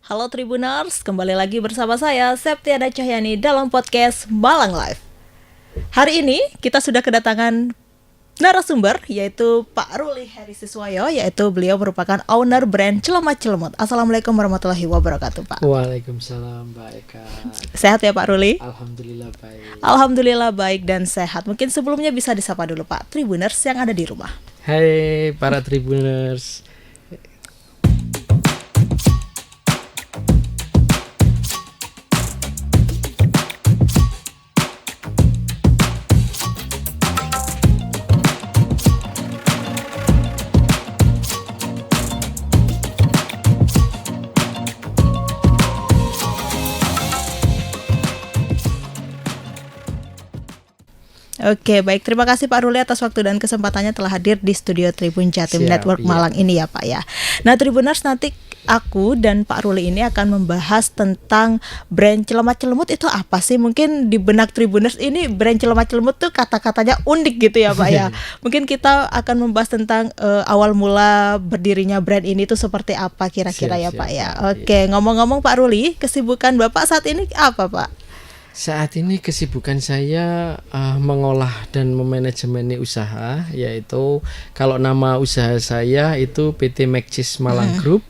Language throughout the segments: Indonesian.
Halo Tribuners, kembali lagi bersama saya Septiana Cahyani dalam podcast Malang Live. Hari ini kita sudah kedatangan narasumber yaitu Pak Ruli Heri Siswayo, yaitu beliau merupakan owner brand Celemat Celemut. Assalamualaikum warahmatullahi wabarakatuh, Pak. Waalaikumsalam, Mbak Eka. Sehat ya Pak Ruli? Alhamdulillah baik. Alhamdulillah baik dan sehat. Mungkin sebelumnya bisa disapa dulu Pak Tribuners yang ada di rumah. Hai para Tribuners. Oke, baik. Terima kasih Pak Ruli atas waktu dan kesempatannya telah hadir di studio Tribun Jatim Siap, Network iya. Malang ini ya Pak ya. Nah Tribuners, nanti aku dan Pak Ruli ini akan membahas tentang brand Celemat Celemut itu apa sih? Mungkin di benak Tribuners ini brand Celemat Celemut tuh kata-katanya unik gitu ya Pak ya. Mungkin kita akan membahas tentang awal mula berdirinya brand ini tuh seperti apa kira-kira ya Siap, Pak ya. siap, Oke, ngomong-ngomong Pak Ruli, kesibukan Bapak saat ini apa Pak? Saat ini kesibukan saya mengolah dan memanajemeni usaha, yaitu kalau nama usaha saya itu PT Maxis Malang Group.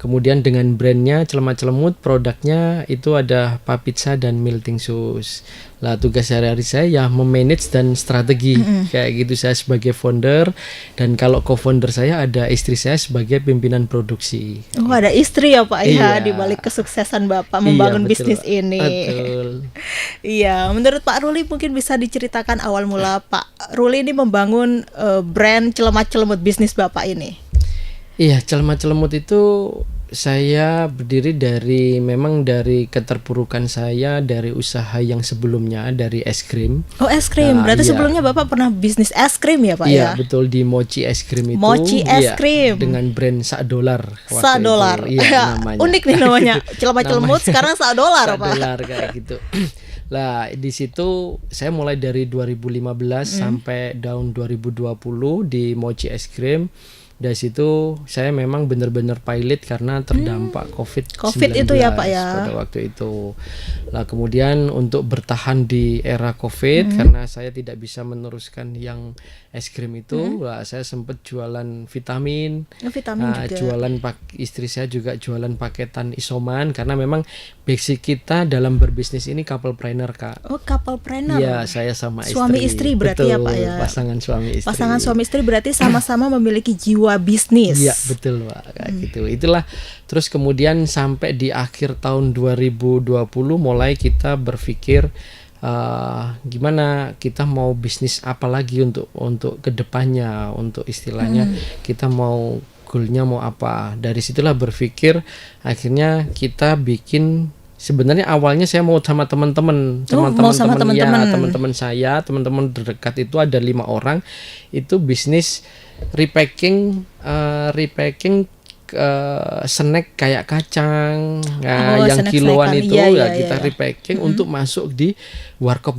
Kemudian dengan brandnya Celemat Celemut, produknya itu ada Papizza dan Milting Sus. Lah tugas sehari-hari saya ya memanage dan strategi kayak gitu, saya sebagai founder, dan kalau co-founder saya ada istri saya sebagai pimpinan produksi. Oh, ada istri ya Pak ya Iya. di balik kesuksesan Bapak membangun Iya, betul. bisnis ini. Betul. Iya, menurut Pak Ruli mungkin bisa diceritakan awal mula Pak Ruli ini membangun brand Celemat Celemut bisnis Bapak ini. Iya, Celemat Celemut itu saya berdiri memang dari keterpurukan saya dari usaha yang sebelumnya, dari es krim. Oh, es krim. Nah, Berarti iya. sebelumnya Bapak pernah bisnis es krim ya Pak Iya, ya? betul, di Mochi es krim itu. Mochi es Iya, krim. dengan brand $1 waktu $1. itu. Iya, namanya. Unik nih namanya. Celemat Celemut Namanya sekarang $1 Pak. $1 kayak gitu. Lah, di situ saya mulai dari 2015 sampai tahun 2020 di Mochi es krim. Dari situ saya memang benar-benar pilot karena terdampak COVID-19 COVID itu ya, Pak, ya. pada waktu itu. Lah kemudian untuk bertahan di era COVID karena saya tidak bisa meneruskan yang es krim itu, lah saya sempat jualan vitamin. Oh, vitamin juga. Jualan istri saya juga jualan paketan isoman karena memang basic kita dalam berbisnis ini couple-planner, Kak. Oh, couple-planner. Iya, saya sama istri. Suami istri berarti ya, Betul, Pak, ya. Pasangan suami istri. Pasangan suami istri berarti sama-sama memiliki jiwa bisnis. Iya, betul, Pak. Kayak gitu. Itulah, terus kemudian sampai di akhir tahun 2020 mulai kita berpikir gimana kita mau bisnis apa lagi untuk kedepannya, untuk istilahnya kita mau goalnya mau apa. Dari situlah berpikir akhirnya kita bikin. Sebenarnya awalnya saya mau sama teman-teman saya, teman-teman terdekat itu ada 5 orang, itu bisnis repacking snack kayak kacang, yang snack-snackan. kiloan itu Iya, kita iya. repacking untuk masuk di warkop.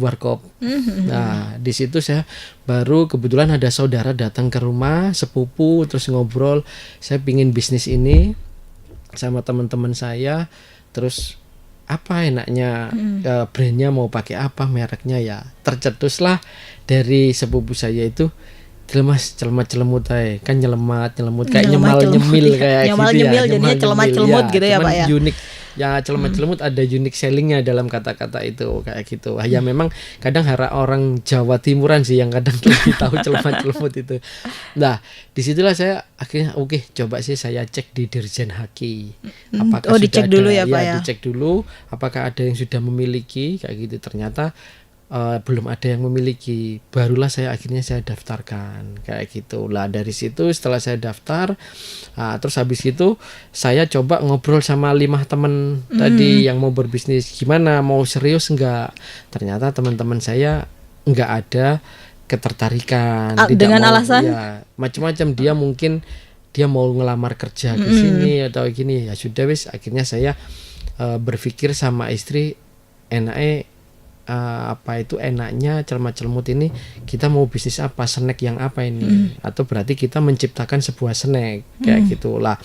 Nah, di situ saya baru kebetulan ada saudara datang ke rumah, sepupu, terus ngobrol, saya pingin bisnis ini sama teman-teman saya, terus apa enaknya brandnya mau pakai apa, mereknya ya tercetuslah dari sepupu saya itu Celemat Celemut kan nyelemat kayak nyemil kayak nyemal gitu nyemil ya, jadinya Celemat Celemut gitu ya cuman Pak ya. unik ya, Celemat Celemut ada unique sellingnya dalam kata-kata itu kayak gitu. Ya memang kadang orang Jawa Timuran sih yang kadang lebih tahu Celemat Celemut itu. Nah, disitulah saya akhirnya coba sih saya cek di Dirjen Haki apakah sudah dicek ada, dulu ya Pak ya. dicek dulu apakah ada yang sudah memiliki kayak gitu. Ternyata belum ada yang memiliki, barulah saya daftarkan kayak gitu. Lah dari situ setelah saya daftar, terus habis itu saya coba ngobrol sama 5 teman tadi yang mau berbisnis, gimana mau serius enggak. Ternyata teman-teman saya enggak ada ketertarikan, dengan mau, alasan ya macam-macam. Dia mungkin dia mau ngelamar kerja ke sini atau gini, ya sudah wis. Akhirnya saya berpikir sama istri, enaknya apa itu enaknya Celmat-Celemut ini, kita mau bisnis apa, snack yang apa ini, atau berarti kita menciptakan sebuah snack kayak gitulah.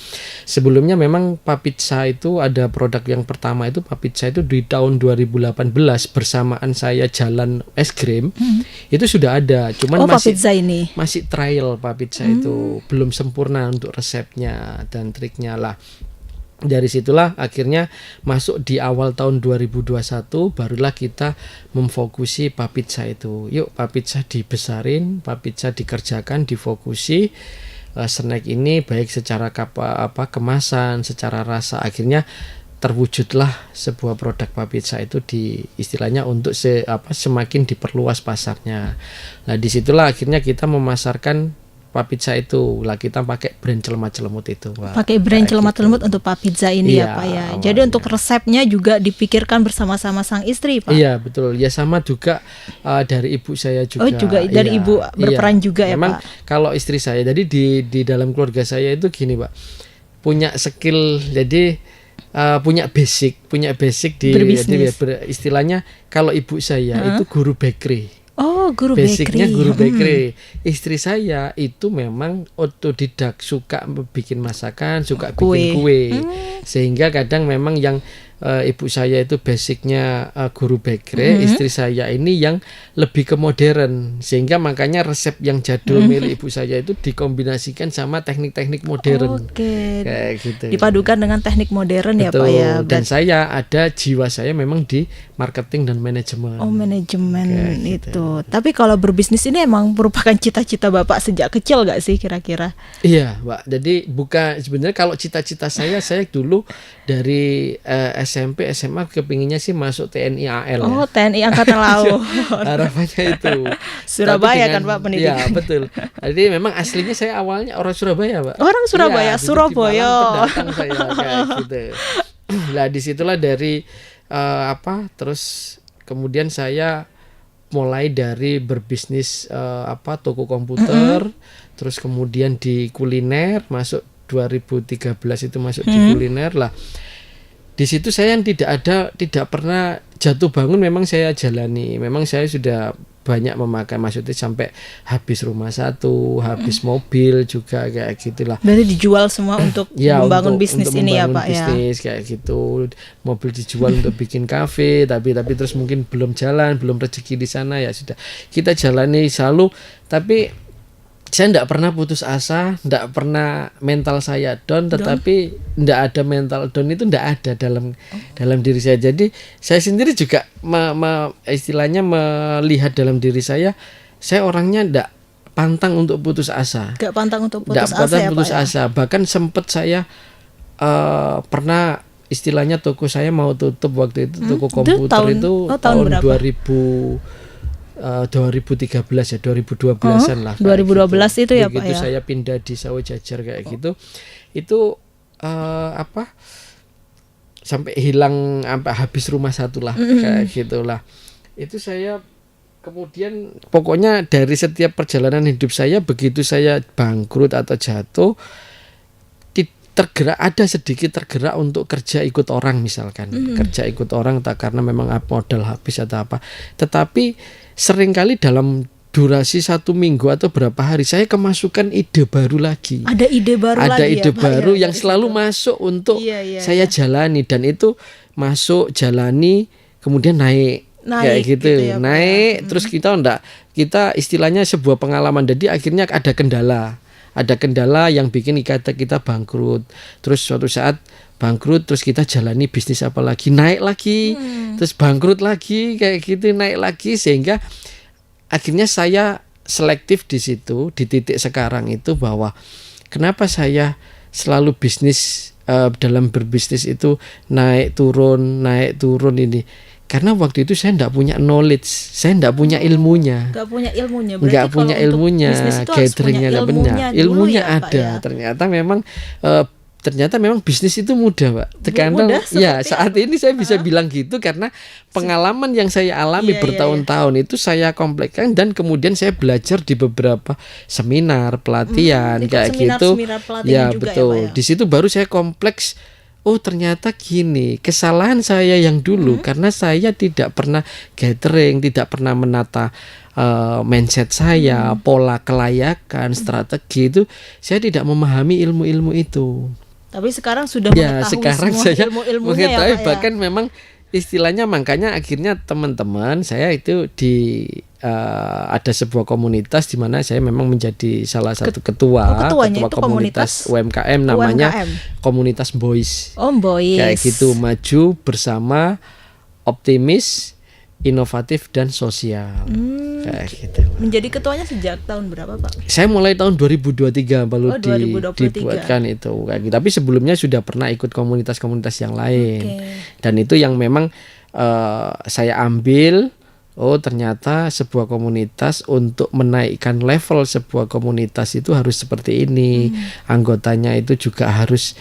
Sebelumnya memang Papizza itu ada produk yang pertama itu Papizza itu di tahun 2018 bersamaan saya jalan es krim itu sudah ada, cuman Papizza ini masih trial Papizza itu belum sempurna untuk resepnya dan triknya lah. Dari situlah akhirnya masuk di awal tahun 2021 barulah kita memfokusi Papizza itu. Yuk Papizza dibesarin, Papizza dikerjakan, difokusi snack ini baik secara kemasan, secara rasa, akhirnya terwujudlah sebuah produk Papizza itu di istilahnya untuk semakin diperluas pasarnya. Nah disitulah akhirnya kita memasarkan Papizza itu lah, kita pakai brand Celmat-Celemut itu. Pakai brand Celmat-Celemut untuk Papizza ini ya Pak ya. Awalnya. Jadi untuk resepnya juga dipikirkan bersama-sama sang istri Pak. Iya betul. Ya sama juga dari ibu saya juga. Oh juga dari ibu berperan juga ya memang, Pak. Kalau istri saya, jadi di dalam keluarga saya itu gini Pak, punya skill, jadi punya basic di berbisnis. Jadi, istilahnya kalau ibu saya itu guru bakery. Oh, guru Basicnya bakery. guru bakery. Istri saya itu memang otodidak, suka bikin masakan, suka bikin kue. Sehingga kadang memang yang ibu saya itu basicnya guru bakery, istri saya ini yang lebih ke modern. Sehingga makanya resep yang jadul milik ibu saya itu dikombinasikan sama teknik-teknik modern. Oke. Kayak gitu. Dipadukan dengan teknik modern ya Betul. Pak ya. Dan saya ada jiwa saya memang di marketing dan manajemen. Oh manajemen Kayak itu. Tapi kalau berbisnis ini emang merupakan cita-cita Bapak sejak kecil gak sih kira-kira? Iya, Pak. Jadi bukan sebenarnya kalau cita-cita saya dulu dari SMP SMA kepinginnya sih masuk TNI AL. Oh TNI Angkatan Laut. Harapannya itu. Surabaya kan Pak pendidikan. Iya betul. Jadi memang aslinya saya awalnya orang Surabaya Pak. Orang Surabaya, Iya, Surabaya. Pendatang saya kayak gitu. Nah disitulah dari terus kemudian saya mulai dari berbisnis toko komputer, terus kemudian di kuliner, masuk 2013 itu masuk di kuliner lah. Di situ saya yang tidak pernah jatuh bangun, memang saya jalani. Memang saya sudah banyak memakai, maksudnya sampai habis rumah satu, habis mobil juga kayak gitulah. Berarti dijual semua untuk membangun bisnis untuk ini ya membangun Pak ya. Bisnis kayak gitu. Mobil dijual untuk bikin kafe, tapi terus mungkin belum jalan, belum rezeki di sana, ya sudah kita jalani selalu. Tapi saya tidak pernah putus asa, tidak pernah mental saya down, tetapi tidak ada mental down itu tidak ada dalam diri saya. Jadi saya sendiri juga istilahnya melihat dalam diri saya orangnya tidak pantang untuk putus asa. Gak pantang untuk putus Nggak asa pantang ya putus Pak asa. Bahkan sempat saya pernah istilahnya toko saya mau tutup waktu itu, toko komputer itu tahun 2013 ya, 2012-an lah. 2012 gitu. itu ya Pak Begitu ya. saya pindah di Sawo Jajar kayak gitu. Itu sampai hilang, sampai habis rumah satu lah kayak gitulah. Itu saya kemudian pokoknya dari setiap perjalanan hidup saya, begitu saya bangkrut atau jatuh, ada sedikit tergerak untuk kerja ikut orang misalkan. Kerja ikut orang tak karena memang modal habis atau apa. Tetapi seringkali dalam durasi 1 minggu atau berapa hari saya kemasukan ide baru lagi. Ada ide baru ada lagi ide ya, Pak, baru ya, yang selalu masuk untuk saya jalani, dan itu masuk, jalani, kemudian naik kayak gitu ya, naik terus kita istilahnya sebuah pengalaman. Jadi akhirnya ada kendala yang bikin kita bangkrut. Terus suatu saat bangkrut, terus kita jalani bisnis apa lagi, naik lagi, terus bangkrut lagi kayak gitu, naik lagi, sehingga akhirnya saya selektif di situ, di titik sekarang itu, bahwa kenapa saya selalu bisnis, dalam berbisnis itu naik turun ini. Karena waktu itu saya tidak punya knowledge, saya tidak punya ilmunya. Nggak punya ilmunya. Nggak punya ilmunya, gatheringnya nggak benar. Ilmunya ya, ada. Ya? Ternyata memang bisnis itu mudah, Pak. Mudah ya saat ini saya bisa bilang gitu karena pengalaman yang saya alami bertahun-tahun itu saya komplekskan, dan kemudian saya belajar di beberapa seminar pelatihan kayak gitu. Seminar pelatihan Ya juga betul. Ya, Pak, ya? Di situ baru saya kompleks oh ternyata gini, kesalahan saya yang dulu karena saya tidak pernah gathering, tidak pernah menata mindset saya, pola kelayakan, strategi itu saya tidak memahami ilmu-ilmu itu. Tapi sekarang sudah Ya, mengetahui sekarang semua saya ilmu-ilmunya ya mengetahui, Pak ya. bahkan memang istilahnya makanya akhirnya teman-teman saya itu ada sebuah komunitas di mana saya memang menjadi salah satu ketua ketuanya itu komunitas komunitas UMKM namanya UMKM. Komunitas Boys. Boys. Kayak gitu, maju bersama, optimis, inovatif dan sosial. Kayak gitu. Menjadi ketuanya sejak tahun berapa Pak? Saya mulai tahun 2023 baru 2023. dibuatkan itu kayak gitu. Tapi sebelumnya sudah pernah ikut komunitas-komunitas yang lain. Oke. Dan itu yang memang saya ambil. Oh ternyata sebuah komunitas untuk menaikkan level sebuah komunitas itu harus seperti ini. Anggotanya itu juga harus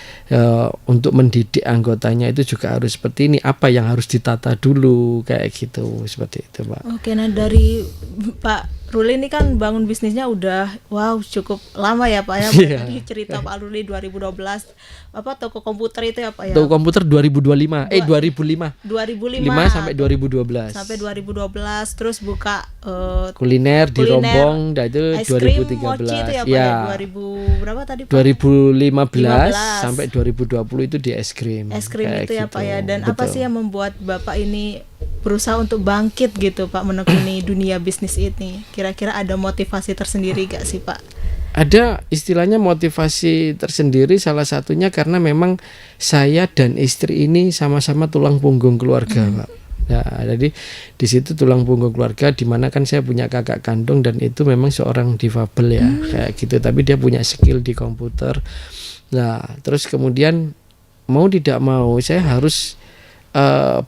untuk mendidik anggotanya itu juga harus seperti ini. Apa yang harus ditata dulu kayak gitu, seperti itu Pak. Oke, nah dari Pak Ruli ini kan bangun bisnisnya udah cukup lama ya Pak ya. Iya. Tadi cerita Pak Ruli 2012 toko komputer itu ya Pak ya. Toko komputer 2005 2005 2005 sampai 2012. sampai 2012 terus buka Kuliner di Rombong, dan itu ice cream 2013. mochi itu ya Pak Ya. ya. 2000 berapa tadi Pak? 2015 sampai 2020 itu di es krim. Es krim Kayak itu ya gitu. Pak ya. Dan apa Betul. sih yang membuat Bapak ini berusaha untuk bangkit gitu Pak menekuni dunia bisnis ini? Kira-kira ada motivasi tersendiri gak sih Pak? Ada istilahnya motivasi tersendiri, salah satunya karena memang saya dan istri ini sama-sama tulang punggung keluarga, Pak. Nah, jadi di situ tulang punggung keluarga, di mana kan saya punya kakak kandung dan itu memang seorang difabel ya, kayak gitu. Tapi dia punya skill di komputer. Nah, terus kemudian mau tidak mau saya harus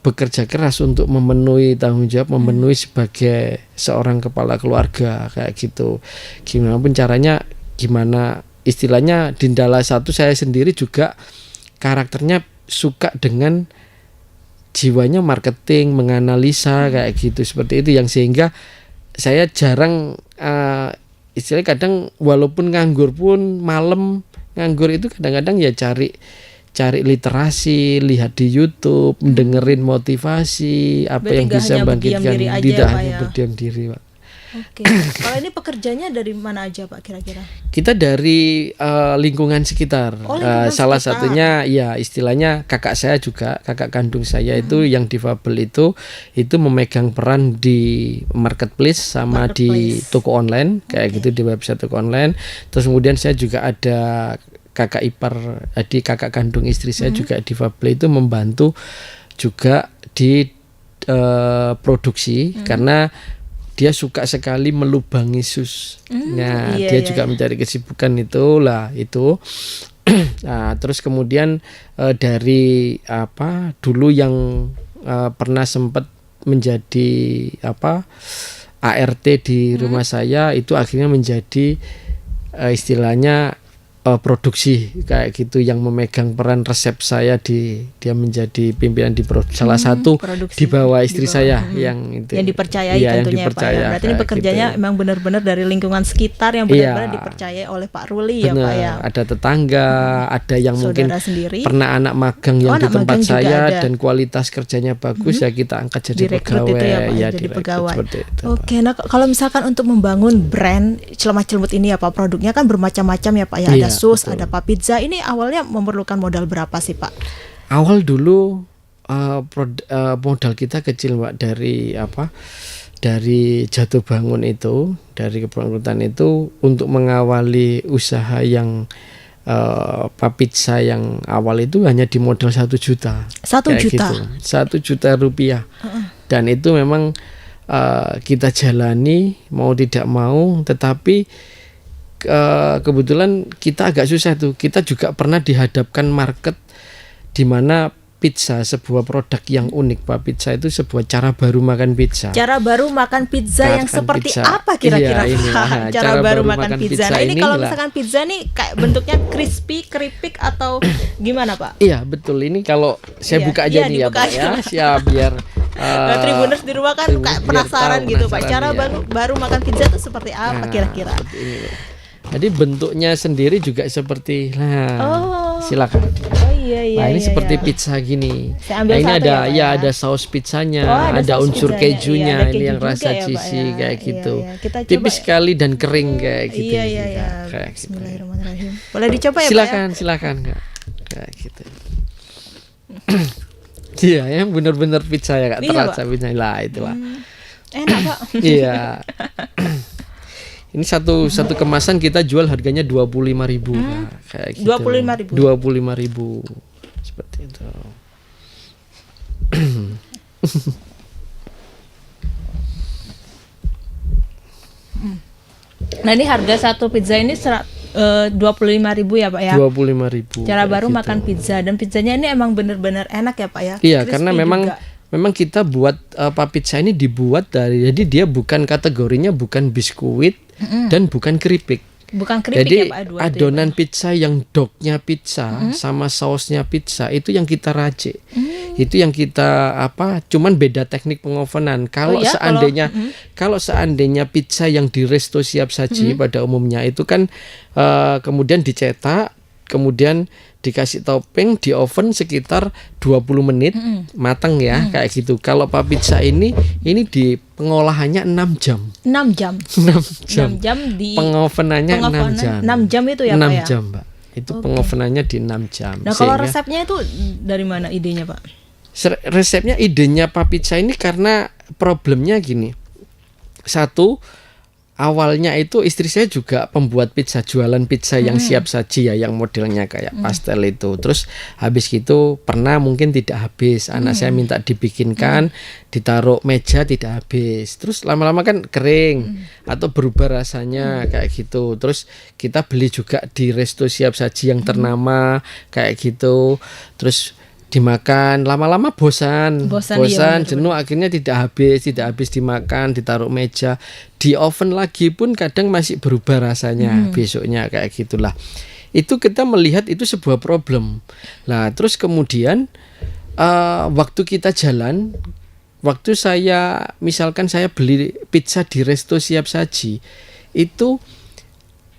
bekerja keras untuk memenuhi tanggung jawab, memenuhi sebagai seorang kepala keluarga kayak gitu. Gimana pun caranya, gimana istilahnya Dindala satu saya sendiri juga karakternya suka dengan jiwanya marketing, menganalisa kayak gitu, seperti itu yang sehingga saya jarang istilahnya kadang walaupun nganggur pun malam nganggur itu kadang-kadang ya cari literasi, lihat di YouTube, dengerin motivasi, apa Berarti yang nggak bisa hanya bangkitkan, berdiam diri aja tidak ya, Pak, hanya ya? berdiam diri, Pak. Oke. Kalau ini pekerjanya dari mana aja Pak kira-kira? Kita dari lingkungan sekitar. Oh, lingkungan Salah sekitar. satunya ya istilahnya kakak saya juga, kakak kandung saya itu yang difabel itu memegang peran di marketplace sama di Marketplace. toko online kayak Oke. gitu, di website toko online. Terus kemudian saya juga ada kakak ipar, adik kakak kandung istri saya juga difabel itu membantu juga di produksi karena dia suka sekali melubangi sus. Nah, iya, dia iya, juga iya. mencari kesibukan itulah itu. Nah, terus kemudian dari apa dulu yang pernah sempat menjadi apa ART di rumah saya itu akhirnya menjadi istilahnya produksi kayak gitu, yang memegang peran resep saya dia menjadi pimpinan di salah satu produksi. di bawah istri Di bawah, saya yang itu Yang dipercayai iya, yang tentunya dipercaya, ya Pak ya. Berarti ini kayak pekerjaannya gitu. emang benar-benar dari lingkungan sekitar yang benar-benar Iya. dipercayai oleh Pak Ruli ya Pak Benar, ya. ada tetangga, ada yang mungkin Saudara sendiri. pernah anak magang yang di anak tempat magang juga saya ada. dan kualitas kerjanya bagus ya kita angkat jadi Direkrut pegawai itu ya Pak, jadi direkrut pegawai. seperti itu. Oke, nah kalau misalkan untuk membangun brand Celemat-Celemut ini ya Pak, produknya kan bermacam-macam ya Pak ya. Ada Iya, sus, betul. ada Pak Pizza. Ini awalnya memerlukan modal berapa sih Pak? Awal dulu modal kita kecil Mbak, dari jatuh bangun itu, dari kebangkrutan itu untuk mengawali usaha yang Pak Pizza yang awal itu hanya di modal 1 juta. 1 Kayak juta. gitu. 1 juta rupiah. Dan itu memang kita jalani mau tidak mau, tetapi kebetulan kita agak susah tuh. Kita juga pernah dihadapkan market di mana pizza sebuah produk yang unik. Pak Pizza itu sebuah cara baru makan pizza. Cara baru makan pizza yang Makan seperti pizza. apa kira-kira Iya, ini. Pak? Nah, Cara baru makan pizza. Nah, ini kalau inilah. misalkan pizza nih kayak bentuknya crispy, keripik atau gimana Pak? Iya betul, ini kalau saya Iya, buka aja iya, nih ya dibuka Pak aja. ya, siap biar Nah, Tribuners di rumah kan Tribuners kayak biar penasaran tahu, gitu Pak. penasaran, Cara iya. baru makan pizza itu seperti apa Nah, kira-kira? seperti ini, Pak. Jadi bentuknya sendiri juga seperti Oh. silakan. Oh Iya, iya, Nah, ini iya, seperti iya. pizza gini. Saya ambil Nah, ini satu ada ya, Pak, ya ya. ada saus pizzanya, Oh, ada ada saus unsur pizzanya. Iya, kejunya, ada ini keju yang juga rasa ya, Pak, cheesy ya. kayak Iya, gitu. iya. Kita Tipis coba. sekali dan kering kayak gitu. Iya, iya, iya. Kayak gitu. Bismillahirrahmanirrahim. Boleh dicoba ya, Pak? Ya? Silakan, silakan Kak. Kayak gitu. Iya, ya benar-benar pizza ya Kak, Iya, terasa Pak. pizza lah itulah. Enak, Pak. Iya. Ini satu kemasan kita jual harganya 25.000 Kak. Kayak gitu. 25.000. 25.000. Seperti itu. Nah, ini harga satu pizza ini 25.000 ya, Pak ya. 25.000. Cara kayak baru gitu. makan pizza, dan pizzanya ini emang bener-bener enak ya, Pak ya. Iya, Crispy karena juga. memang kita buat pizza ini dibuat dari, jadi dia bukan kategorinya bukan biskuit dan bukan keripik. Bukan keripik Jadi ya, Pak, dua itu ya, adonan Pak? pizza yang dognya pizza sama sausnya pizza itu yang kita racik. Itu yang kita cuman beda teknik pengovenan. Kalau ya? kalau seandainya pizza yang di resto siap saji pada umumnya itu kan kemudian dicetak, kemudian dikasih topping di oven sekitar 20 menit matang ya, kayak gitu. Kalau Pak Pizza ini di pengolahannya 6 jam. 6 jam. 6 jam. 6 jam di Pengovenannya 6 jam. 6 jam itu ya, 6 Pak ya. jam, Mbak. Itu Oke. pengovenannya di 6 jam. Nah, kalau Sehingga resepnya itu dari mana idenya, Pak? resepnya idenya Pak Pizza ini karena problemnya gini. Satu, awalnya itu istri saya juga pembuat pizza, jualan pizza yang siap saji ya, yang modelnya kayak pastel itu. Terus habis gitu pernah mungkin tidak habis, anak saya minta dibikinkan, ditaruh meja tidak habis. Terus lama-lama kan kering atau berubah rasanya kayak gitu. Terus kita beli juga di resto siap saji yang ternama kayak gitu. Terus dimakan, lama-lama bosan, Iya, benar, jenuh, akhirnya tidak habis dimakan, ditaruh meja, di oven lagi pun kadang masih berubah rasanya besoknya kayak gitulah. Itu kita melihat itu sebuah problem. Nah, terus kemudian waktu kita jalan, waktu misalkan saya beli pizza di resto siap saji, itu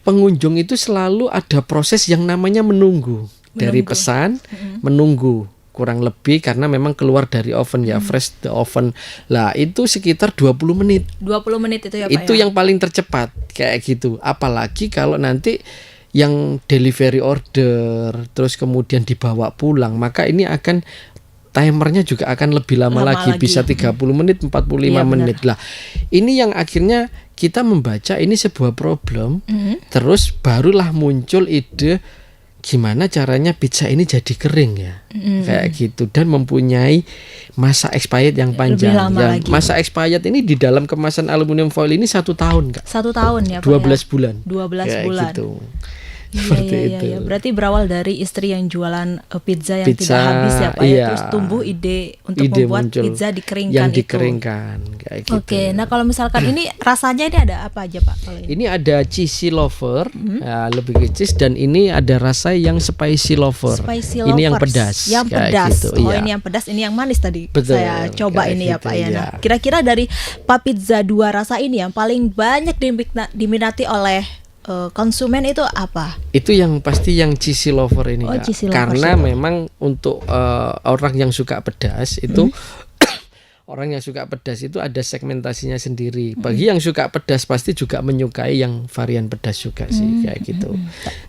pengunjung itu selalu ada proses yang namanya menunggu. Dari pesan menunggu kurang lebih, karena memang keluar dari oven ya, fresh the oven. Lah itu sekitar 20 menit. 20 menit itu ya, Pak. Itu yang paling tercepat kayak gitu. Apalagi kalau nanti yang delivery order terus kemudian dibawa pulang, maka ini akan timernya juga akan lebih lama lagi, bisa 30 menit, 45 Iya, menit lah. Ini yang akhirnya kita membaca ini sebuah problem. Terus barulah muncul ide gimana caranya pizza ini jadi kering ya, kayak gitu, dan mempunyai masa expired yang panjang. Lebih lama lagi. Masa expired ini di dalam kemasan aluminium foil ini 1 tahun, Kak. 1 tahun ya, Pak. 12 ya? bulan. 12 Kayak bulan. gitu. Iya, Seperti iya, itu. iya. Berarti berawal dari istri yang jualan pizza yang Pizza, tidak habis ya, Pak. iya. Ya? Terus tumbuh ide untuk Ide membuat muncul pizza dikeringkan yang itu. dikeringkan kayak gitu. Oke, nah kalau misalkan ini rasanya ini ada apa aja, Pak? Kalau ini? Ini ada cheesy lover, ya, lebih ke cheese, dan ini ada rasa yang spicy lover. Spicy Ini yang lovers. pedas. Yang kayak pedas. gitu, Oh, iya. ini yang pedas, ini yang manis tadi. Betul, Saya coba kayak ini ya, gitu, Pak ya. Nah, iya. kira-kira dari Pak Pizza 2 rasa ini yang paling banyak diminati oleh konsumen itu apa? Itu yang pasti yang cheesy lover ini, Oh, Kak. cheesy lovers Karena itu. memang untuk orang yang suka pedas itu orang yang suka pedas itu ada segmentasinya sendiri. Bagi yang suka pedas pasti juga menyukai yang varian pedas juga sih, kayak gitu.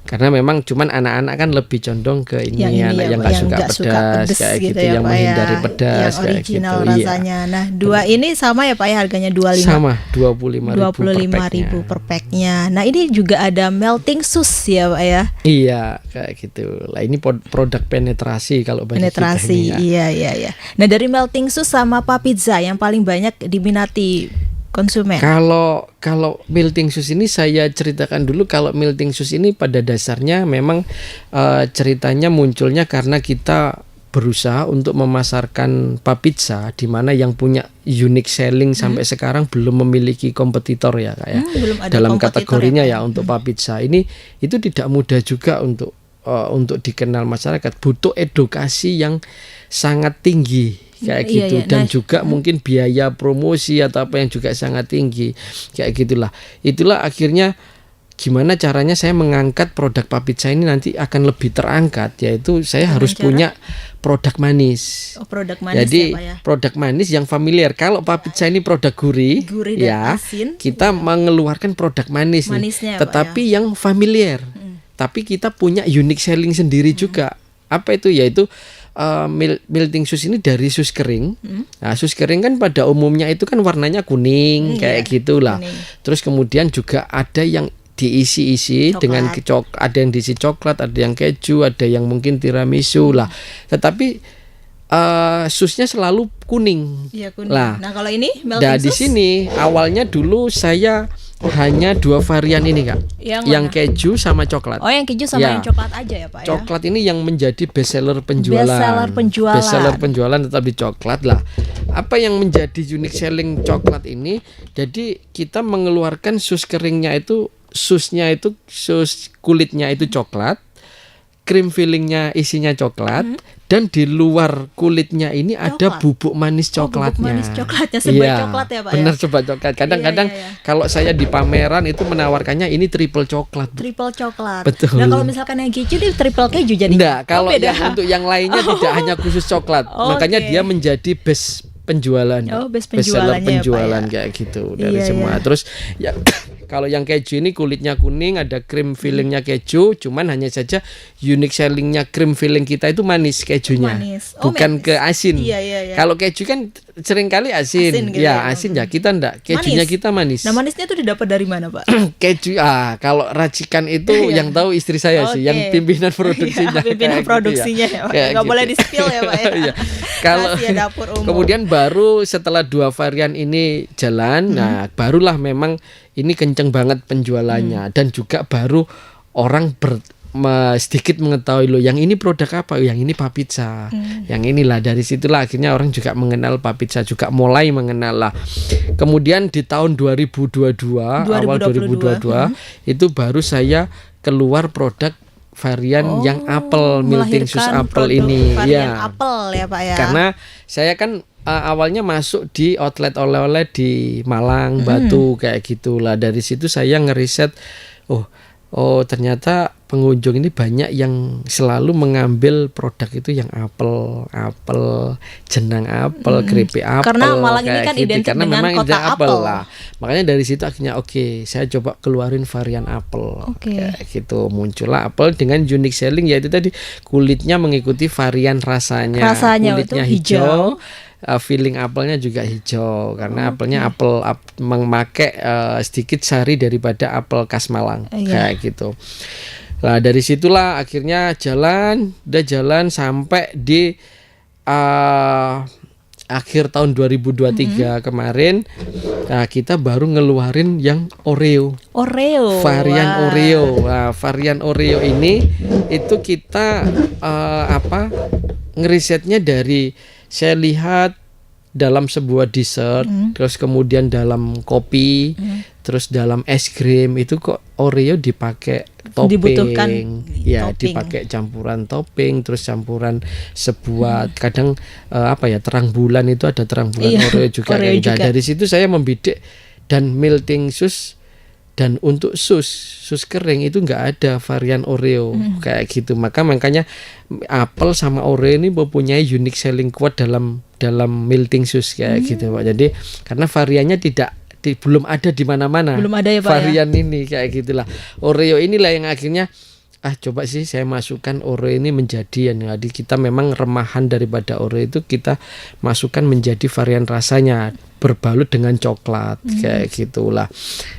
Karena memang cuman anak-anak kan lebih condong ke ini, Yang ini anak ya, yang Pak, nggak suka nggak pedas kayak gitu, ya, yang Pak, menghindari ya. pedas Yang kayak original gitu. Iya. rasanya. Nah, 2 ini sama ya, Pak ya, harganya 25. Sama 25.000 per packnya. Nah, ini juga ada melting sauce ya, Pak ya. Iya, kayak gitu. Lah ini produk penetrasi kalau bagi kita Penetrasi, ini ya. iya. Nah, dari melting sauce sama Pak Pizza yang paling banyak diminati konsumen. Kalau melting sauce ini saya ceritakan dulu. Kalau melting sauce ini pada dasarnya memang ceritanya munculnya karena kita berusaha untuk memasarkan Pak Pizza, di mana yang punya unique selling sampai sekarang belum memiliki kompetitor ya, kayak Belum ada dalam kompetitor kategorinya ya, Pak. ya untuk Pak Pizza ini itu tidak mudah juga untuk dikenal masyarakat, butuh edukasi yang sangat tinggi kayak Iya, gitu, iya. dan Nah, juga mungkin biaya promosi atau apa yang juga sangat tinggi kayak gitulah. Itulah akhirnya gimana caranya saya mengangkat produk Papitsa ini nanti akan lebih terangkat, yaitu saya Dengan harus cara? punya produk manis. Oh, produk manis Jadi ya Pak ya. produk manis yang familiar. Kalau Papitsa ini produk gurih, Gurih dan ya asin. kita mengeluarkan produk manis nih, Manisnya ya, Pak, tetapi yang familiar. Tapi kita punya unique selling sendiri juga. Apa itu? Yaitu Milting sus ini dari sus kering. Nah, sus kering kan pada umumnya itu kan warnanya kuning kayak gitulah. kuning. Terus kemudian juga ada yang diisi-isi dengan ada yang diisi coklat, ada yang keju, ada yang mungkin tiramisu lah. Tetapi susnya selalu kuning. Iya, kuning. Lah, Nah, kalau ini nah melting di sus sini awalnya dulu saya hanya 2 varian ini Kak. yang mana? Keju sama coklat. Oh, yang keju sama Ya. yang coklat aja ya Pak ya. Coklat ini yang menjadi best seller penjualan. Best seller penjualan. Tetap di coklat lah. Apa yang menjadi unique selling coklat ini? Jadi kita mengeluarkan sus keringnya itu, susnya itu sus kulitnya itu coklat, krim fillingnya isinya coklat, dan di luar kulitnya ini ada bubuk manis coklatnya. Bubuk manis coklatnya, sebaik coklat ya Pak benar, ya. coba coklat. Kadang-kadang Iya. kalau saya di pameran itu menawarkannya ini triple coklat. Triple coklat. Betul. Nah, kalau misalkan yang keju ini triple keju jadi. Enggak, kalau beda. yang untuk yang lainnya tidak hanya khusus coklat. Makanya Oke. dia menjadi best penjualan. Oh, best seller penjualannya ya, Pak, penjualan ya. kayak gitu dari Iya, semua. iya. Terus ya kalau yang keju ini kulitnya kuning, ada krim fillingnya keju, cuman hanya saja unique sellingnya krim filling kita itu manis kejunya, Manis. Oh, bukan manis. ke asin. Iya, iya, iya. Kalau keju kan seringkali asin, Asin gitu ya ya. asin ya, kita enggak, kejunya Manis. kita manis. Nah, manisnya itu didapat dari mana Pak? Keju kalau racikan itu yang tahu istri saya sih, yang Oke. pimpinan produksinya. Iya, pimpinan kayak gitu produksinya ya, Pak. Nggak boleh di-spill ya, Pak, ya. Iya. Kalau Rahasia dapur umum. kemudian baru setelah 2 varian ini jalan, nah barulah memang ini kenceng banget penjualannya, dan juga baru orang sedikit mengetahui loh yang ini produk apa, yang ini Papitsa, yang inilah. Dari situlah akhirnya orang juga mengenal Papitsa, juga mulai mengenal lah. Kemudian di tahun 2022 awal 2022 itu baru saya keluar produk varian yang apel, milting sus melahirkan apel produk ini varian apel ya Pak ya. karena saya kan awalnya masuk di outlet oleh-oleh di Malang, Batu kayak gitulah. Dari situ saya ngeriset, oh ternyata pengunjung ini banyak yang selalu mengambil produk itu yang apel, jenang apel, keripik apel. Karena Malang ini kayak kan gitu. identik Karena dengan memang kota identik apel. lah. Makanya dari situ akhirnya saya coba keluarin varian apel. Oke. Kayak gitu, muncullah apel dengan unique selling, yaitu tadi kulitnya mengikuti varian rasanya. Rasanya Kulitnya itu hijau. Filling apelnya juga hijau karena apelnya memakai sedikit sari daripada apel khas Malang. Kayak gitu. Nah dari situlah akhirnya udah jalan sampai di akhir tahun 2023 kemarin. Nah, kita baru ngeluarin yang Oreo. Varian Wah. Oreo. Nah, varian Oreo ini itu kita ngerisetnya dari, saya lihat dalam sebuah dessert, terus kemudian dalam kopi, terus dalam es krim, itu kok Oreo dipakai topping. Dibutuhkan Ya, topping. dipakai campuran topping, terus campuran sebuah kadang terang bulan, itu ada terang bulan Iya, Oreo juga. Oreo Nah, juga. dari situ saya membidik, dan milting sus. Dan untuk sus kering itu nggak ada varian Oreo kayak gitu. Makanya apel sama Oreo ini mempunyai unique selling kuat dalam milting sus kayak gitu Pak. Jadi karena variannya belum ada di mana-mana. Belum ada ya Pak varian ini kayak gitulah. Oreo inilah yang akhirnya coba sih saya masukkan Oreo ini menjadi, jadi kita memang remahan daripada Oreo itu kita masukkan menjadi varian rasanya berbalut dengan coklat kayak gitulah.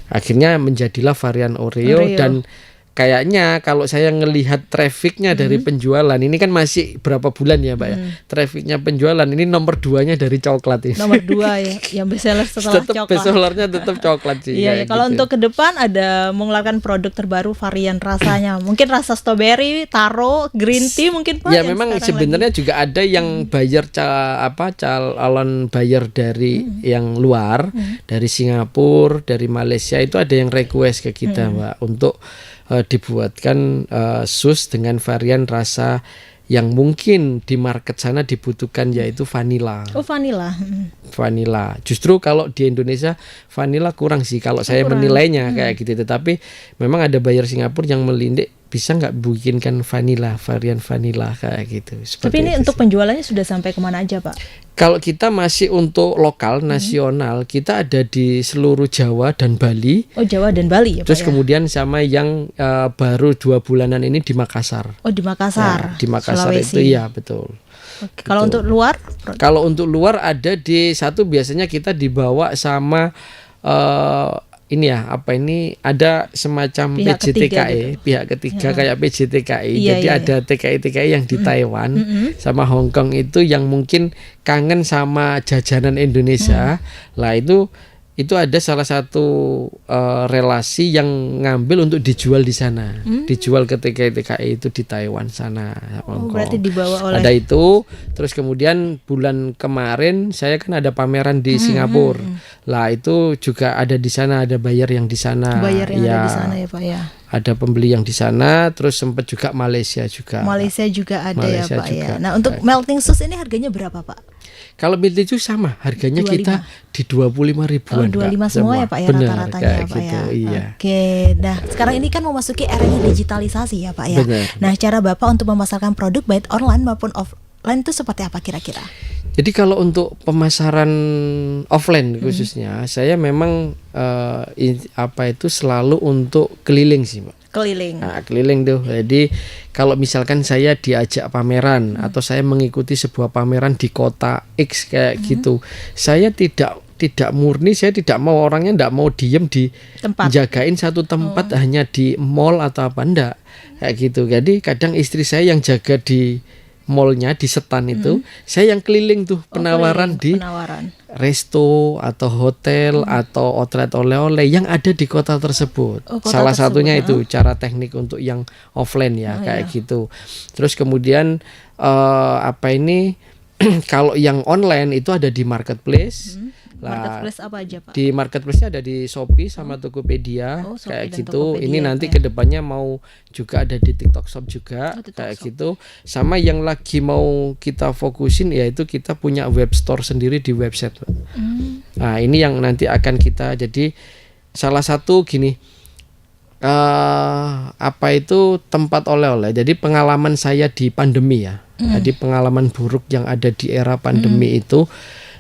Akhirnya menjadilah varian Oreo. Dan kayaknya kalau saya ngelihat trafficnya dari penjualan ini kan masih berapa bulan ya Mbak ya, trafficnya penjualan ini nomor 2-nya dari coklat ini. Nomor 2 ya, yang bestseller setelah Tetap coklat. bestsellernya tetap coklat sih. Iya, kayak kalau gitu. untuk ke depan ada mengeluarkan produk terbaru varian rasanya. Mungkin rasa strawberry, taro, green tea mungkin Pak. Ya yang memang sekarang sebenarnya juga ada yang buyer calon buyer dari yang luar, dari Singapura, dari Malaysia, itu ada yang request ke kita Mbak untuk dibuatkan sus dengan varian rasa yang mungkin di market sana dibutuhkan, yaitu vanilla. Oh, vanilla. Vanilla. Justru kalau di Indonesia vanilla kurang sih kalau saya Kurang. menilainya kayak gitu. Tetapi memang ada buyer Singapura yang melindik, bisa nggak bikinkan vanilla, varian vanilla kayak gitu. Tapi ini itu untuk sih. penjualannya sudah sampai kemana aja, Pak? Kalau kita masih untuk lokal, nasional, kita ada di seluruh Jawa dan Bali. Oh, Jawa dan Bali ya, Terus Pak ya? kemudian sama yang baru 2 bulanan ini di Makassar. Oh, di Makassar. Ya, di Makassar Sulawesi. itu ya betul. Oke. Kalau Betul. untuk luar? Kalau untuk luar ada di satu, biasanya kita dibawa sama ini ya, apa ini, ada semacam Pihak ketiga PJTKI, gitu. pihak ketiga kayak PJTKI. Iya, Jadi iya, ada TKI-TKI yang di Taiwan sama Hong Kong itu yang mungkin kangen sama jajanan Indonesia. Lah itu ada salah satu relasi yang ngambil untuk dijual di sana, dijual ke TKI-TKI itu di Taiwan sana, Hong Kong. Berarti dibawa oleh. Ada itu. Terus kemudian bulan kemarin saya kan ada pameran di Singapura. Lah itu juga ada di sana, ada buyer yang di sana. Bayar yang Ya, ada di sana ya, Pak ya. ada pembeli yang di sana. Terus sempat juga Malaysia juga. Malaysia juga ada Malaysia ya, Pak juga. ya. Nah, untuk melting sauce ini harganya berapa, Pak? Kalau milk itu sama, harganya 25. kita di 25 ribuan. Oh, 25 Mbak, semua ya, Pak ya, Benar, rata-ratanya kayak ya, Pak gitu, ya. iya. Oke. Nah, sekarang ini kan memasuki eranya digitalisasi ya, Pak ya. Benar. Nah, cara Bapak untuk memasarkan produk baik online maupun offline itu seperti apa kira-kira? Jadi kalau untuk pemasaran offline khususnya, saya memang selalu untuk keliling sih, Mbak. Keliling. Nah, keliling tuh. Jadi kalau misalkan saya diajak pameran atau saya mengikuti sebuah pameran di kota X kayak gitu, saya tidak murni, saya tidak mau, orangnya tidak mau diem di Tempat. jagain satu tempat hanya di mall atau apa, enggak kayak gitu. Jadi kadang istri saya yang jaga di mallnya, di setan itu, saya yang keliling tuh penawaran di Penawaran. resto atau hotel atau outlet oleh-oleh yang ada di kota tersebut. Oh, kota Salah tersebut, satunya ya. itu cara teknik untuk yang offline ya, kayak gitu. Terus kemudian kalau yang online itu ada di marketplace. Marketplace apa aja, Pak? Di marketplace-nya ada di Shopee sama Tokopedia, Oh, Shopee kayak dan gitu. Tokopedia, Ini nanti Pak ya. kedepannya mau juga ada di TikTok Shop juga, Oh, TikTok kayak Shop. gitu. Sama yang lagi mau kita fokusin yaitu kita punya web store sendiri di website. Nah, ini yang nanti akan kita, jadi salah satu gini, tempat oleh-oleh. Jadi pengalaman saya di pandemi ya. Jadi pengalaman buruk yang ada di era pandemi itu.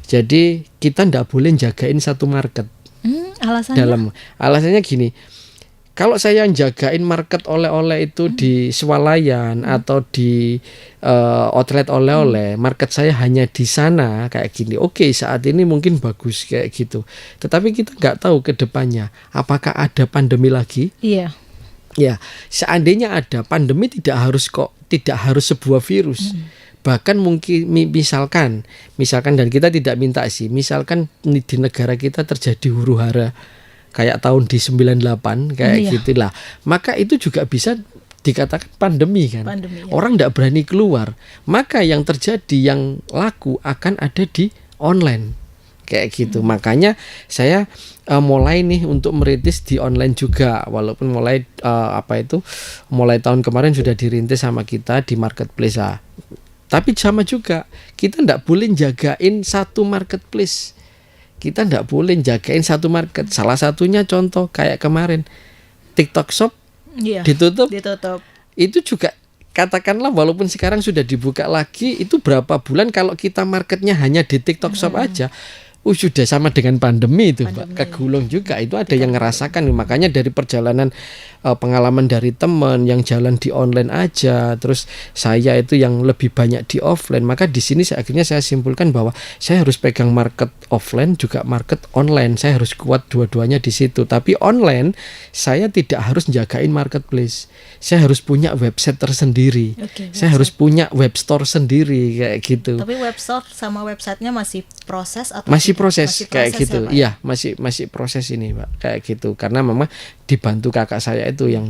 Jadi kita ndak boleh jagain satu market. Alasannya? Alasannya gini. Kalau saya jagain market oleh-oleh itu di swalayan atau di outlet oleh-oleh, market saya hanya di sana kayak gini. Oke, saat ini mungkin bagus kayak gitu. Tetapi kita nggak tahu ke depannya apakah ada pandemi lagi. Iya. Ya, seandainya ada pandemi, tidak harus sebuah virus. Bahkan mungkin misalkan dan kita tidak minta sih, misalkan di negara kita terjadi huru-hara kayak tahun di 98 kayak Iya. gitulah, maka itu juga bisa dikatakan pandemi kan. Pandemi, ya. Orang tidak berani keluar, maka yang terjadi, yang laku akan ada di online kayak gitu. Makanya saya mulai nih untuk merintis di online juga, walaupun mulai tahun kemarin sudah dirintis sama kita di marketplace lah. Tapi sama juga, kita tidak boleh jagain satu marketplace. Kita tidak boleh jagain satu market. Salah satunya contoh kayak kemarin TikTok Shop Iya. ditutup. Itu juga katakanlah walaupun sekarang sudah dibuka lagi, itu berapa bulan kalau kita marketnya hanya di TikTok Shop aja. Sudah sama dengan pandemi itu, Mbak. Kegulung juga, itu ada yang ngerasakan. Makanya dari perjalanan pengalaman dari teman yang jalan di online aja, terus saya itu yang lebih banyak di offline. Maka di sini akhirnya saya simpulkan bahwa saya harus pegang market offline juga market online. Saya harus kuat dua-duanya di situ. Tapi online saya tidak harus jagain marketplace. Saya harus punya website tersendiri. Saya harus punya web store sendiri kayak gitu. Tapi web store sama websitenya masih proses atau Masih proses kayak gitu. ya, Pak? Iya, masih proses ini, Pak, kayak gitu. Karena memang dibantu kakak saya itu yang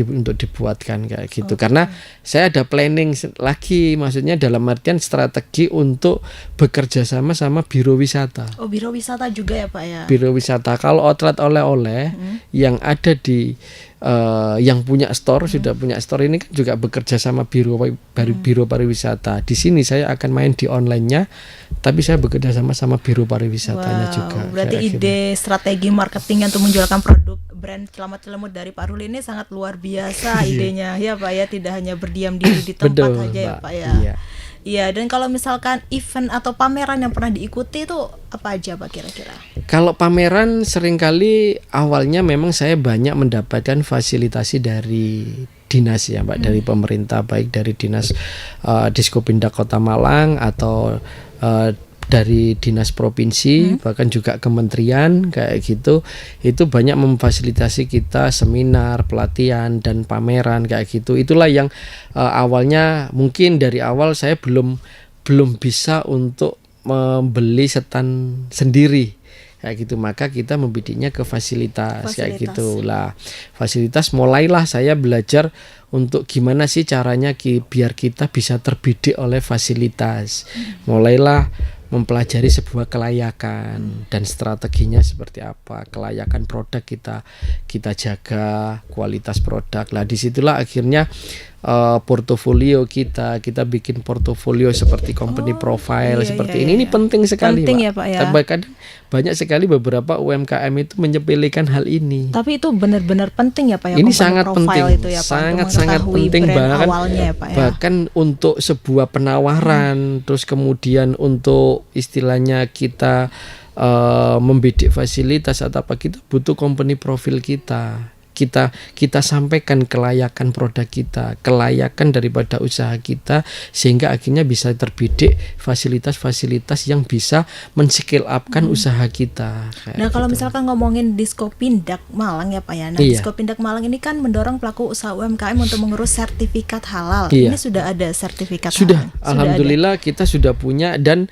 untuk dibuatkan kayak gitu. Karena saya ada planning lagi, maksudnya dalam artian strategi untuk bekerja sama sama biro wisata. Oh, biro wisata juga ya Pak ya. Biro wisata. Kalau outlet oleh-oleh yang ada di yang punya store sudah punya store ini kan juga bekerja sama biro pariwisata. Di sini saya akan main di online-nya, tapi saya bekerja sama biro pariwisatanya juga. Berarti ide strategi marketing untuk menjualkan produk brand Celamat Celemut dari Pak Ruli ini sangat luar biasa idenya ya Pak ya, tidak hanya berdiam diri di tempat Betul, saja ya Mbak. Pak ya. Iya. Iya, dan kalau misalkan event atau pameran yang pernah diikuti itu apa aja Pak kira-kira? Kalau pameran seringkali awalnya memang saya banyak mendapatkan fasilitasi dari dinas ya Mbak, dari pemerintah, baik dari dinas Diskopindak Kota Malang atau dari dinas provinsi, bahkan juga kementerian kayak gitu. Itu banyak memfasilitasi kita seminar, pelatihan dan pameran kayak gitu. Itulah yang awalnya mungkin dari awal saya belum bisa untuk membeli setan sendiri kayak gitu, maka kita membidiknya ke fasilitas kayak gitu lah. Fasilitas mulailah saya belajar untuk gimana sih caranya biar kita bisa terbidik oleh fasilitas. Mulailah mempelajari sebuah kelayakan dan strateginya seperti apa, kelayakan produk kita jaga, kualitas produk lah. Disitulah akhirnya portofolio kita bikin portofolio seperti company profile seperti ini penting sekali penting Pak. Ya Pak ya. Tapi kadang banyak sekali beberapa UMKM itu menyepelekan hal ini. Tapi itu benar-benar penting ya Pak ya. Ini sangat penting, itu ya, Pak, sangat penting awalnya ya, Pak, ya. Bahkan untuk sebuah penawaran, terus kemudian untuk istilahnya kita membidik fasilitas atau apa, kita butuh company profile kita sampaikan kelayakan produk kita, kelayakan daripada usaha kita, sehingga akhirnya bisa terbidik fasilitas-fasilitas yang bisa men-scale up-kan usaha kita. Nah, kalau misalkan ngomongin Diskopindak Malang ya Pak ya. Nah, Diskopindak Malang ini kan mendorong pelaku usaha UMKM untuk mengurus sertifikat halal. Ini sudah ada sertifikat halal? Sudah, alhamdulillah kita sudah punya, dan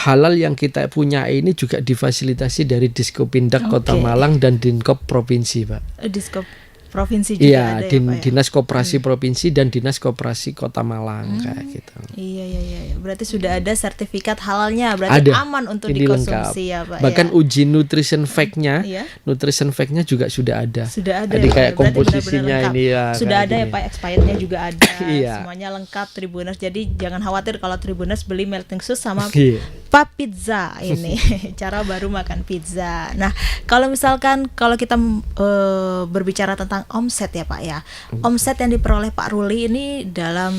halal yang kita punya ini juga difasilitasi dari Diskopindak Kota Malang dan Dinkop Provinsi Pak. Diskop Provinsi juga ada ya Pak ya? Dinas Koperasi Provinsi dan Dinas Koperasi Kota Malang kayak gitu. Iya. Berarti sudah ada sertifikat halalnya, berarti aman untuk dikonsumsi ya Pak. Bahkan uji nutrition fact-nya, nutrition fact-nya juga sudah ada. Jadi ya, kayak Pak, komposisinya ini ya. Sudah ada ya Pak, expirednya juga ada. Iya. Semuanya lengkap Tribuners. Jadi jangan khawatir kalau Tribuners beli melting sauce sama Pak Pizza ini. Cara baru makan pizza. Nah, kalau misalkan kita berbicara tentang omset ya Pak ya. Omset yang diperoleh Pak Ruli ini dalam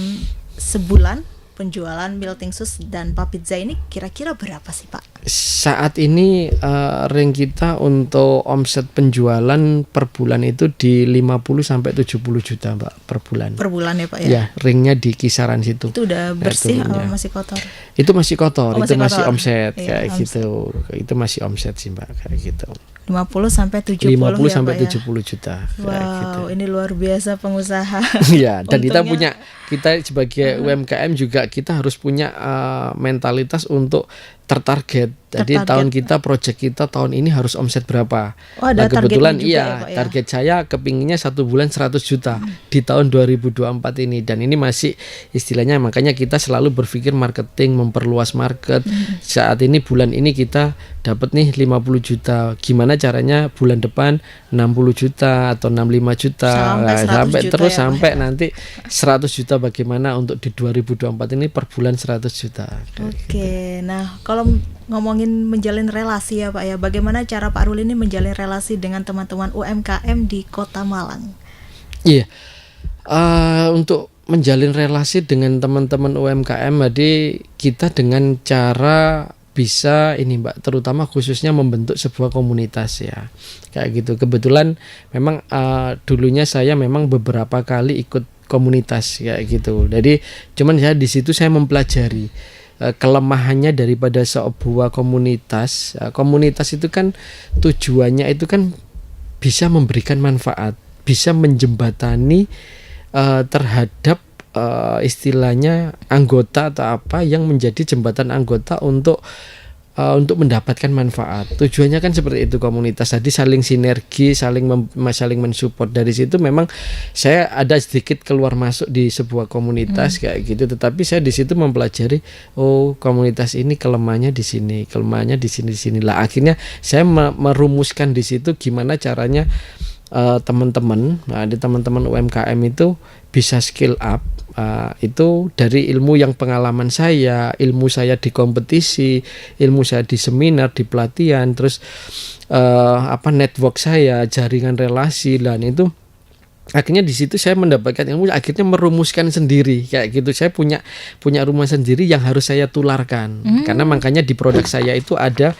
sebulan penjualan melting sauce dan Pak Pizza ini kira-kira berapa sih Pak? Saat ini ring kita untuk omset penjualan per bulan itu di 50 sampai 70 juta Mbak per bulan. Per bulan ya Pak ya? Ya, ringnya di kisaran situ. Itu udah bersih atau masih kotor? Itu masih kotor, itu masih omset kayak gitu. Itu masih omset sih Mbak kayak gitu. 50 sampai 70 sampai ya, 70 juta. Wow, ini luar biasa pengusaha. Iya, dan kita sebagai UMKM juga kita harus punya mentalitas untuk tertarget. Jadi tahun kita, project kita tahun ini harus omset berapa. Ada kebetulan juga ya, Pak, ya? Target saya kepinginnya 1 bulan 100 juta di tahun 2024 ini. Dan ini masih istilahnya, makanya kita selalu berpikir marketing, memperluas market. Saat ini bulan ini kita dapat nih 50 juta. Gimana caranya bulan depan 60 juta atau 65 juta sampai juta terus ya, sampai nanti 100 juta, bagaimana untuk di 2024 ini per bulan 100 juta. Oke. Nah, kalau ngomongin menjalin relasi ya Pak ya, bagaimana cara Pak Ruli ini menjalin relasi dengan teman-teman UMKM di Kota Malang? Iya, untuk menjalin relasi dengan teman-teman UMKM, jadi kita dengan cara bisa ini Mbak, terutama khususnya membentuk sebuah komunitas ya, kayak gitu. Kebetulan memang dulunya saya memang beberapa kali ikut komunitas kayak gitu. Jadi cuman di situ saya mempelajari kelemahannya daripada sebuah komunitas. Komunitas itu kan tujuannya itu kan bisa memberikan manfaat, bisa menjembatani terhadap istilahnya anggota atau apa yang menjadi jembatan anggota untuk untuk mendapatkan manfaat. Tujuannya kan seperti itu, komunitas tadi saling sinergi, saling mensupport. Dari situ memang saya ada sedikit keluar masuk di sebuah komunitas kayak gitu, tetapi saya di situ mempelajari, oh komunitas ini kelemahannya di sini, kelemahannya di sini lah. Akhirnya saya merumuskan di situ gimana caranya teman-teman UMKM itu bisa skill up. Itu dari ilmu yang pengalaman saya, ilmu saya di kompetisi, ilmu saya di seminar, di pelatihan, terus network saya, jaringan relasi, dan itu akhirnya di situ saya mendapatkan ilmu, akhirnya merumuskan sendiri kayak gitu. Saya punya rumah sendiri yang harus saya tularkan. Karena makanya di produk saya itu ada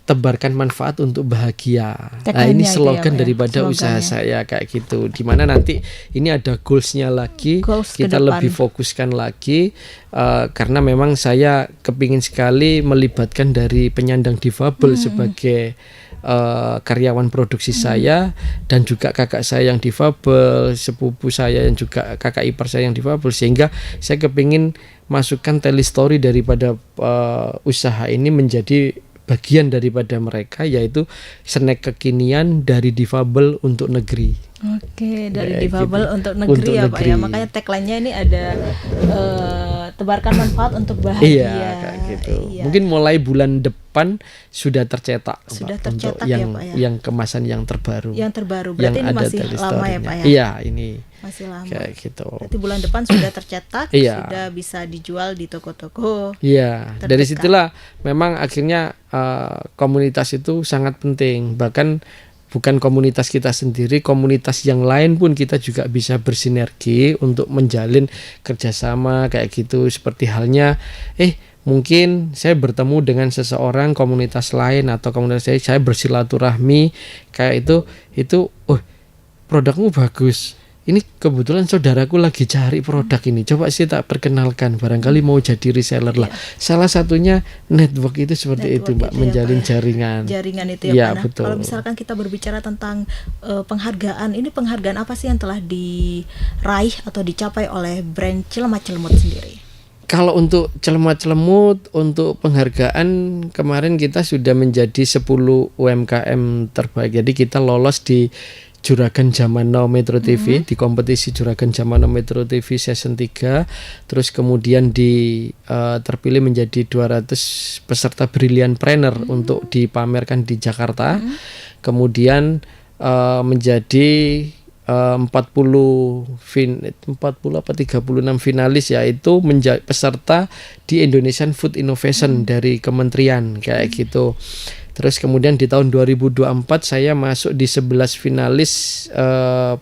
tebarkan manfaat untuk bahagia. Nah, ini slogan daripada usaha saya kayak gitu. Dimana nanti ini ada goalsnya lagi, kita lebih fokuskan lagi, karena memang saya kepingin sekali melibatkan dari penyandang difabel sebagai karyawan produksi saya, dan juga kakak saya yang difabel, sepupu saya yang juga kakak ipar saya yang difabel, sehingga saya kepingin masukkan telestory daripada usaha ini menjadi bagian daripada mereka, yaitu snack kekinian dari difabel untuk negeri. Oke, dari difabel untuk negeri ya Pak ya. Makanya tagline-nya ini ada tebarkan manfaat untuk bahagia. Iya, kayak gitu. Iya. Mungkin mulai bulan depan sudah tercetak untuk yang, ya Pak ya. Yang kemasan yang terbaru. Yang terbaru. Berarti ini masih lama ya Pak ya? Iya, ini masih lama. Kayak gitu. Berarti bulan depan sudah tercetak, sudah bisa dijual di toko-toko. Iya, dari situlah memang akhirnya komunitas itu sangat penting. Bahkan bukan komunitas kita sendiri, komunitas yang lain pun kita juga bisa bersinergi untuk menjalin kerjasama kayak gitu. Seperti halnya mungkin saya bertemu dengan seseorang komunitas lain atau komunitas saya bersilaturahmi kayak itu produkmu bagus. Ini kebetulan saudaraku lagi cari produk ini. Coba sih tak perkenalkan, barangkali mau jadi reseller lah. Salah satunya network itu seperti itu Mbak, menjalin jaringan. Jaringan itu ya Pak. Betul. Kalau misalkan kita berbicara tentang penghargaan, ini penghargaan apa sih yang telah diraih atau dicapai oleh brand Celemat Celemut sendiri? Kalau untuk Celemat Celemut, untuk penghargaan kemarin kita sudah menjadi 10 UMKM terbaik. Jadi kita lolos di Juragan Zaman Now Metro TV, di kompetisi Juragan Zaman Now Metro TV season 3. Terus kemudian terpilih menjadi 200 peserta Brilliant Planner untuk dipamerkan di Jakarta. Kemudian menjadi 40 apa 36 finalis, yaitu peserta di Indonesian Food Innovation dari kementerian kayak gitu. Terus kemudian di tahun 2024 saya masuk di 11 finalis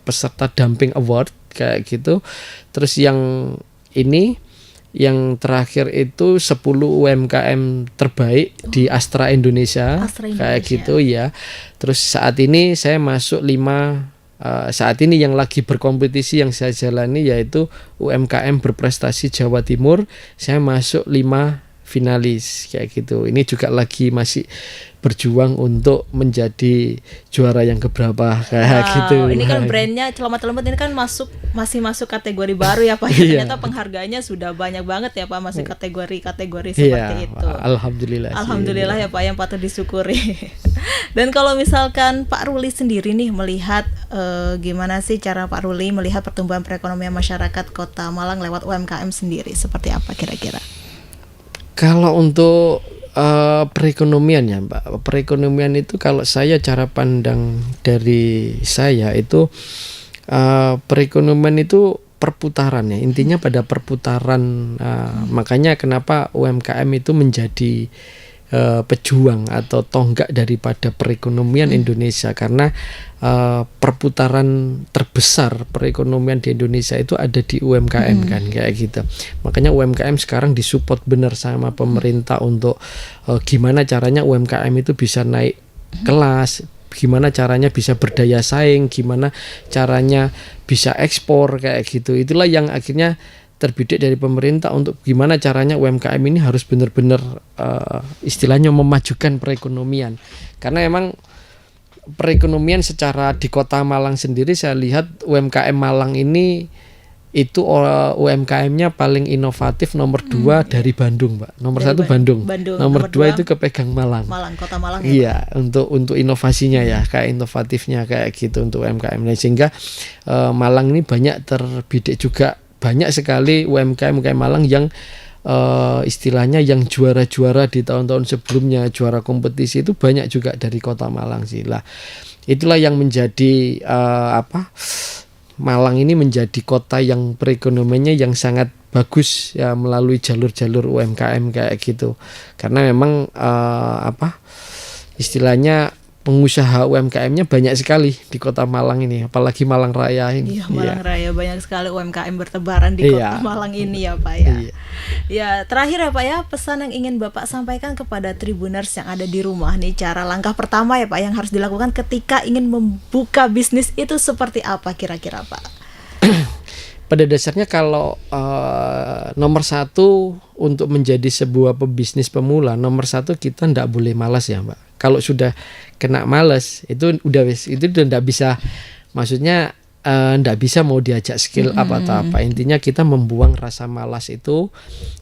peserta Dumping Award kayak gitu. Terus yang terakhir itu 10 UMKM terbaik di Astra Indonesia kayak gitu ya. Terus saat ini saya masuk 5, saat ini yang lagi berkompetisi yang saya jalani yaitu UMKM berprestasi Jawa Timur. Saya masuk 5 finalis kayak gitu. Ini juga lagi masih berjuang untuk menjadi juara yang keberapa kayak gitu. Ini kan brandnya Celemat Celemut ini kan masih masuk kategori baru ya Pak. Ternyata penghargaannya sudah banyak banget ya Pak, masuk kategori seperti itu. Alhamdulillah ya Pak, yang patut disyukuri. Dan kalau misalkan Pak Ruli sendiri nih melihat gimana sih cara Pak Ruli melihat pertumbuhan perekonomian masyarakat Kota Malang lewat UMKM sendiri, seperti apa kira-kira? Kalau untuk perekonomian ya Mbak, perekonomian itu kalau saya cara pandang dari saya itu perekonomian itu perputaran ya, intinya pada perputaran. Makanya kenapa UMKM itu menjadi pejuang atau tonggak daripada perekonomian Indonesia, karena perputaran terbesar perekonomian di Indonesia itu ada di UMKM kan kayak gitu. Makanya UMKM sekarang disupport benar sama pemerintah untuk gimana caranya UMKM itu bisa naik kelas, gimana caranya bisa berdaya saing, gimana caranya bisa ekspor kayak gitu. Itulah yang akhirnya terbidik dari pemerintah untuk gimana caranya UMKM ini harus benar-benar istilahnya memajukan perekonomian. Karena emang perekonomian secara di Kota Malang sendiri saya lihat UMKM Malang ini itu UMKM-nya paling inovatif nomor 2 dari Bandung, Mbak. Nomor Dari 1 Bandung. nomor Nomor 2 dua itu kepegang Malang. Kota Malang ya, Iya, untuk inovasinya ya, kayak inovatifnya kayak gitu untuk UMKM. Nah, sehingga Malang ini banyak terbidik juga, banyak sekali UMKM Malang yang istilahnya yang juara-juara di tahun-tahun sebelumnya, juara kompetisi itu banyak juga dari kota Malang sih. Lah, itulah yang menjadi Malang ini menjadi kota yang perekonomiannya yang sangat bagus ya melalui jalur-jalur UMKM kayak gitu. Karena memang istilahnya pengusaha UMKM-nya banyak sekali di kota Malang ini, apalagi Malang Raya ini. Iya, Malang Raya banyak sekali UMKM bertebaran di kota Malang ini ya Pak ya. Ya, terakhir ya Pak ya, pesan yang ingin Bapak sampaikan kepada Tribuners yang ada di rumah nih, cara langkah pertama ya Pak yang harus dilakukan ketika ingin membuka bisnis itu seperti apa kira-kira Pak? Pada dasarnya kalau nomor 1 untuk menjadi sebuah pebisnis pemula, nomor 1 kita ndak boleh malas ya Mbak. Kalau sudah kena malas itu udah ndak bisa, maksudnya ndak bisa mau diajak skill up atau apa. Intinya kita membuang rasa malas itu,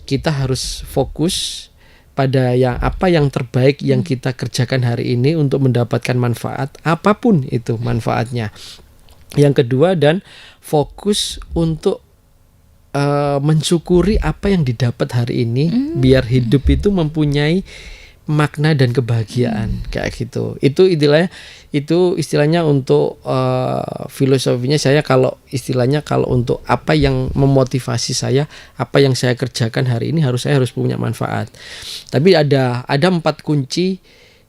kita harus fokus pada yang terbaik yang kita kerjakan hari ini untuk mendapatkan manfaat apapun itu manfaatnya. Yang kedua, dan fokus untuk mensyukuri apa yang didapat hari ini, biar hidup itu mempunyai makna dan kebahagiaan kayak gitu. Itu istilahnya untuk filosofinya saya, kalau untuk apa yang memotivasi saya, apa yang saya kerjakan hari ini saya harus punya manfaat. Tapi ada 4 kunci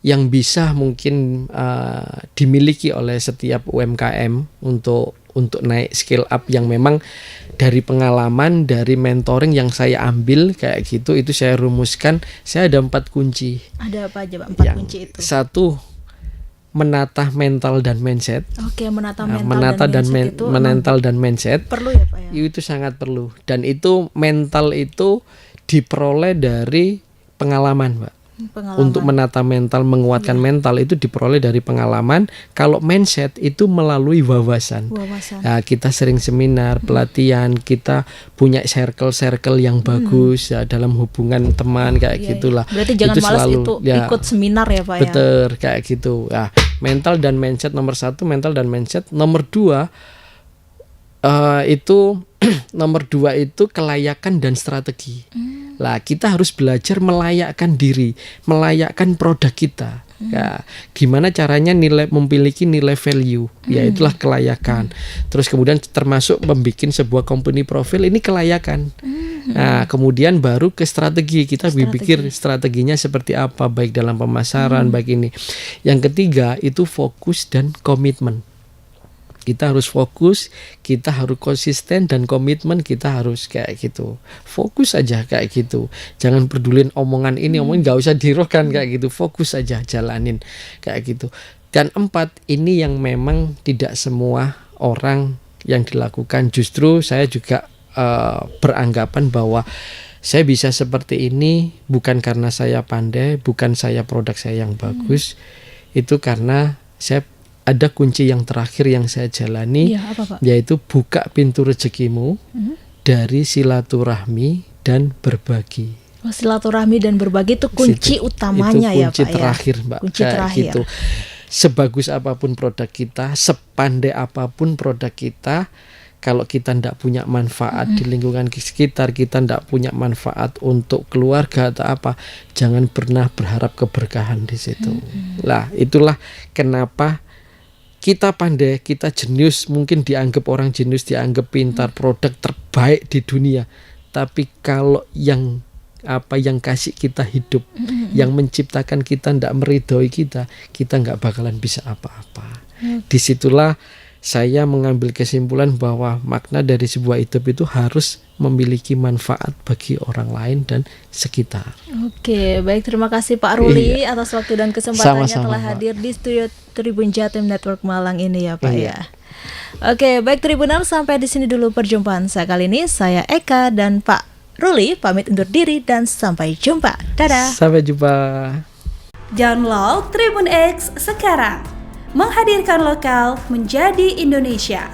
yang bisa mungkin dimiliki oleh setiap UMKM untuk naik skill up, yang memang dari pengalaman, dari mentoring yang saya ambil kayak gitu, itu saya rumuskan. Saya ada 4 kunci. Ada apa aja Pak 4 kunci itu? 1, menata mental dan mindset. Oke, menata mental dan mindset. Perlu ya Pak ya? Itu sangat perlu. Dan itu mental itu diperoleh dari pengalaman, Mbak. Untuk menata mental, menguatkan mental itu diperoleh dari pengalaman. Kalau mindset itu melalui wawasan. Nah, kita sering seminar, pelatihan, kita punya circle yang bagus ya, dalam hubungan teman kayak gitulah. Berarti jangan itu malas selalu, itu ikut seminar ya Pak ya. Betul, kayak gitu. Nah, mental dan mindset nomor 1, mental dan mindset. Nomor 2 nomor 2 itu kelayakan dan strategi. Lah, kita harus belajar melayakkan diri, melayakkan produk kita. Ya, gimana caranya memiliki nilai value, ya itulah kelayakan. Terus kemudian termasuk membuat sebuah company profile, ini kelayakan. Nah, kemudian baru ke strategi, kita berpikir strateginya seperti apa, baik dalam pemasaran, baik ini. Yang ketiga itu fokus dan komitmen. Kita harus fokus, kita harus konsisten, dan komitmen kita harus kayak gitu. Fokus aja kayak gitu. Jangan pedulin omongan ini, nggak usah dirohkan kayak gitu. Fokus aja, jalanin kayak gitu. Dan 4, ini yang memang tidak semua orang yang dilakukan. Justru saya juga beranggapan bahwa saya bisa seperti ini bukan karena saya pandai, bukan produk saya yang bagus. Itu karena ada kunci yang terakhir yang saya jalani, yaitu buka pintu rezekimu dari silaturahmi dan berbagi. Silaturahmi dan berbagi itu kunci utamanya ya Pak ya. Kunci terakhir Mbak. Kunci terakhir. Gitu. Sebagus apapun produk kita, sepandai apapun produk kita, kalau kita tidak punya manfaat di lingkungan sekitar, kita tidak punya manfaat untuk keluarga atau apa, jangan pernah berharap keberkahan di situ. Lah, itulah kenapa kita pandai, kita jenius, mungkin dianggap orang jenius, dianggap pintar, produk terbaik di dunia. Tapi kalau yang kasih kita hidup, yang menciptakan kita tidak meridhoi kita nggak bakalan bisa apa-apa. Disitulah saya mengambil kesimpulan bahwa makna dari sebuah hidup itu harus memiliki manfaat bagi orang lain dan sekitar. Oke, baik, terima kasih Pak Ruli atas waktu dan kesempatannya. Sama-sama, telah hadir di studio Tribun Jatim Network Malang ini ya Pak ya. Oke, baik Tribuners, sampai di sini dulu perjumpaan saya kali ini. Saya Eka dan Pak Ruli pamit undur diri dan sampai jumpa. Dadah. Sampai jumpa. Download Tribun X sekarang. Menghadirkan lokal menjadi Indonesia.